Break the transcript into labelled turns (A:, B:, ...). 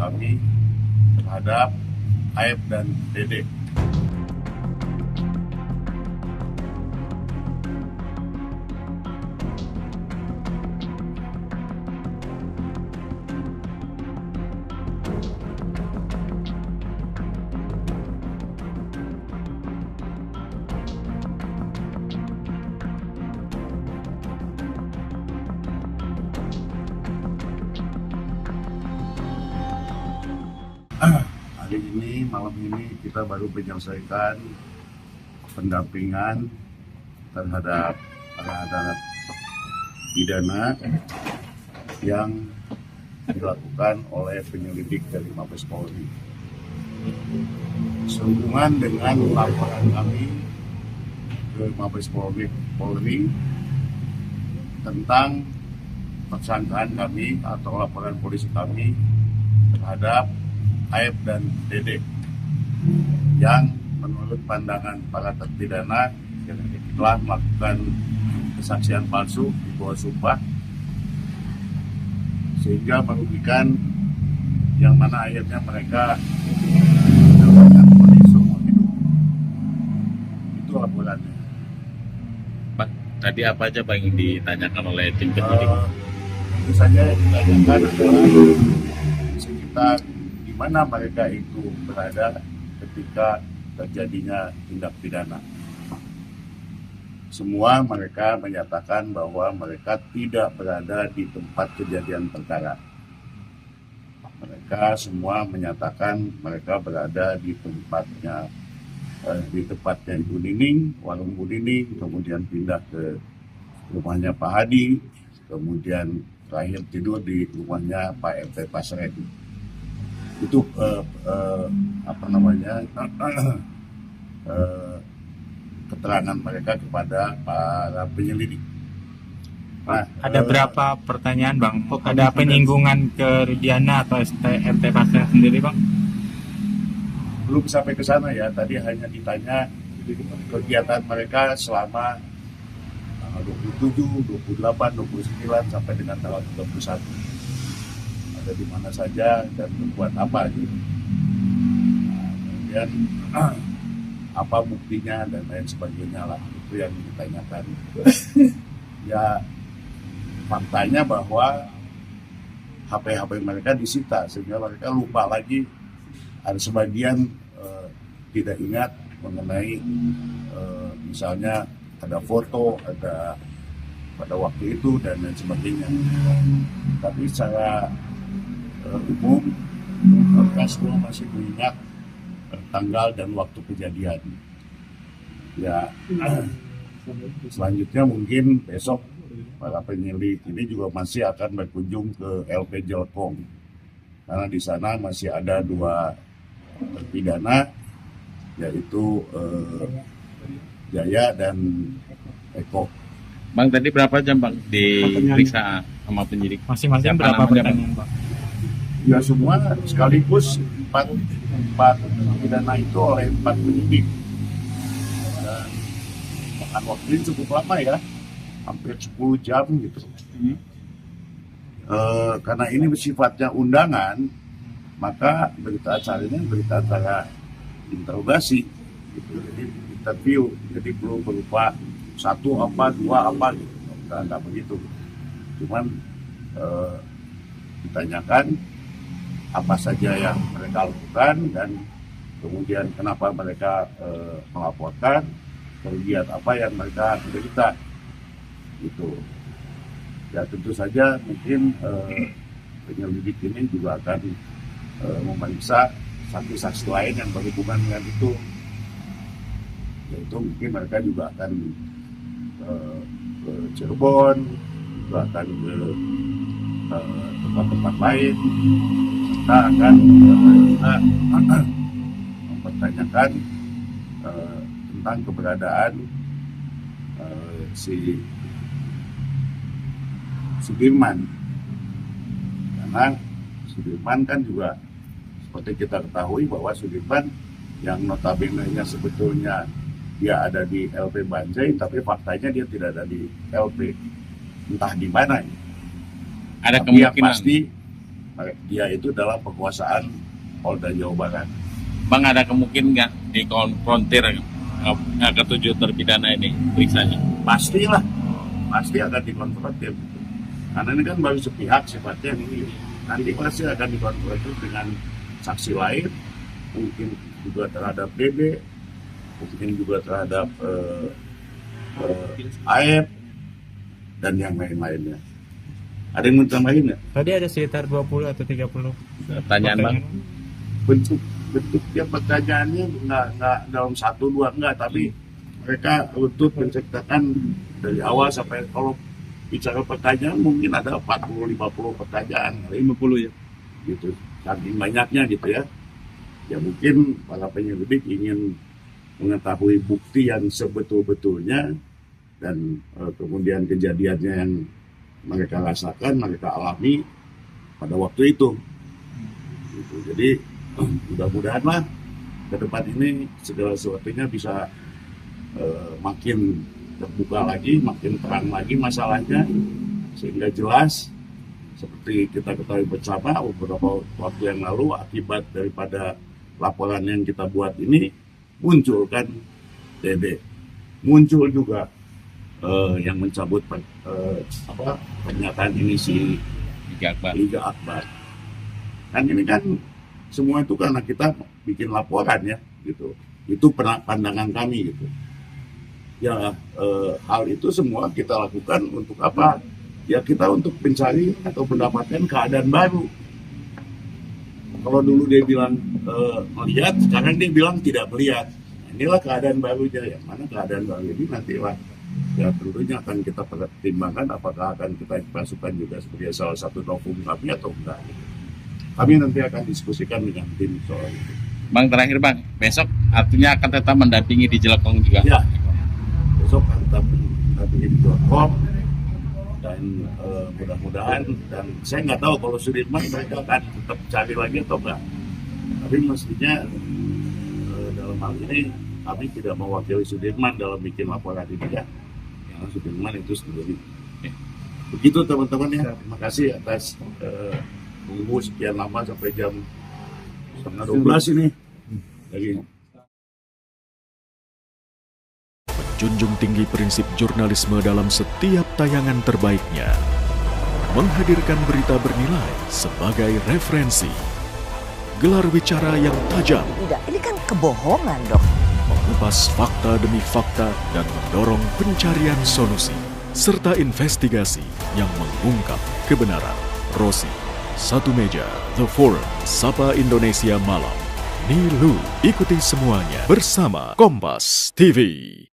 A: kami terhadap Aib dan Dede. Hari ini, malam ini kita baru menyelesaikan pendampingan terhadap pidana yang dilakukan oleh penyelidik dari Mabes Polri. Sehubungan dengan laporan kami ke Mabes Polri tentang persangkaan kami atau laporan polisi kami terhadap Aib dan Dede yang menurut pandangan para terpidana telah melakukan kesaksian palsu di bawah sumpah sehingga merugikan yang mana akhirnya mereka mendapatkan vonis seumur hidup. Itu laporannya.
B: Pak, tadi apa aja Pak yang ditanyakan oleh tim penyidik?
A: Tentu saja ditanyakan adalah sekitar di mana mereka itu berada ketika terjadinya tindak pidana. Semua mereka menyatakan bahwa mereka tidak berada di tempat kejadian perkara. Mereka semua menyatakan mereka berada di tempatnya Ibu Nining, warung Bu Nining, kemudian pindah ke rumahnya Pak Hadi, kemudian terakhir tidur di rumahnya Pak RT Pasren. Itu keterangan mereka kepada para penyelidik.
C: Nah, ada berapa pertanyaan Bang? Ada penyinggungan ke Rudiana atau RT Pasar sendiri Bang?
A: Belum sampai ke sana ya, tadi hanya ditanya kegiatan mereka selama 27, 28, 29 sampai dengan tanggal 31. Ada di mana saja dan membuat apa gitu. Nah, kemudian apa buktinya dan lain sebagainya lah, itu yang ditanyakan. Ya faktanya bahwa HP mereka disita sehingga mereka lupa lagi, ada sebagian tidak ingat mengenai misalnya ada foto, ada pada waktu itu dan lain sebagainya. Tapi secara umum mereka semua masih mengingat tanggal dan waktu kejadian. Ya, selanjutnya mungkin besok para penyelidik ini juga masih akan berkunjung ke LP Jelkong karena di sana masih ada 2 terpidana yaitu Jaya dan Eko.
B: Bang, tadi berapa jam Bang diperiksa sama penyidik?
C: Masing-masing berapa pertanyaan Bang?
A: Ya semua sekaligus 4 pidana itu oleh 4 penyidik. Dan makan waktu ini cukup lama ya, hampir 10 jam gitu. Karena ini sifatnya undangan, maka berita acaranya berita acara interogasi, gitu. Jadi interview, jadi belum berupa 1 apa 2 apa gitu, nggak begitu. Cuman ditanyakan apa saja yang mereka lakukan dan kemudian kenapa mereka melaporkan, kerugian apa yang mereka derita itu. Ya tentu saja mungkin penyelidik ini juga akan memeriksa saksi-saksi lain yang berhubungan dengan itu, yaitu mungkin mereka juga akan ke Cirebon, juga akan ke tempat-tempat lain. Kita akan mempertanyakan tentang keberadaan si Sudirman, karena Sudirman kan juga seperti kita ketahui bahwa Sudirman yang notabene-nya sebetulnya dia ada di LP Banjai, tapi faktanya dia tidak ada di LP, entah di mana.
B: Ada
A: tapi yang
B: kemungkinan
A: pasti dia itu dalam penguasaan Polda Jawa Barat.
B: Bang, ada kemungkinan nggak dikonfrontir ketujuh terpidana ini periksanya?
A: Pastilah, pasti akan dikonfrontir. Karena ini kan baru sepihak sifatnya ini. Nanti pasti akan dikonfrontir dengan saksi lain, mungkin juga terhadap BB, mungkin juga terhadap AF, dan yang lain-lainnya. Ada yang mau tambahin nggak?
C: Tadi ada sekitar 20 atau 30
B: Pertanyaan Bang.
A: Bentuknya pertanyaannya nggak dalam 1-2 enggak, tapi mereka untuk menceritakan dari awal sampai, kalau bicara pertanyaan mungkin ada 40-50 pertanyaan, 50 ya, gitu, saking banyaknya gitu ya. Ya mungkin para penyelidik ingin mengetahui bukti yang sebetul-betulnya dan kemudian kejadiannya yang mereka rasakan, mereka alami pada waktu itu. Gitu. Jadi mudah-mudahan ke depan ini segala sesuatunya bisa makin terbuka lagi, makin terang lagi masalahnya, sehingga jelas. Seperti kita ketahui bersama beberapa waktu yang lalu, akibat daripada laporan yang kita buat ini, muncul kan DD, muncul juga yang mencabut pernyataan ini si Liga Akbar. Kan ini kan semua itu karena kita bikin laporan ya, gitu. Itu pandangan kami gitu. Ya hal itu semua kita lakukan untuk apa? Ya kita untuk mencari atau mendapatkan keadaan baru. Kalau dulu dia bilang melihat, sekarang dia bilang tidak melihat. Inilah keadaan barunya. Yang mana keadaan baru ini nantilah ya tentunya akan kita pertimbangkan apakah akan kita masukkan juga sebagai salah satu novum kami atau enggak. Kami nanti akan diskusikan dengan tim soal itu.
B: Bang, terakhir Bang, besok artinya akan tetap mendampingi di Jelekong juga?
A: Ya, besok akan tetap mendampingi di Jelekong, dan mudah-mudahan, dan saya nggak tahu kalau Sudirman mereka akan tetap cari lagi atau enggak. Tapi mestinya dalam hal ini kami tidak mewakili Sudirman dalam bikin laporan ini ya. Karena Sudirman itu sendiri. Begitu teman-teman ya. Terima kasih atas tunggu sekian lama sampai jam 11:30 ini. Lagi.
D: Menjunjung tinggi prinsip jurnalisme dalam setiap tayangan terbaiknya. Menghadirkan berita bernilai sebagai referensi. Gelar bicara yang tajam.
E: Tidak, ini kan kebohongan dong.
D: Mengupas fakta demi fakta dan mendorong pencarian solusi. Serta investigasi yang mengungkap kebenaran. Rosi, Satu Meja, The Forum, Sapa Indonesia Malam. Nilu, ikuti semuanya bersama Kompas TV.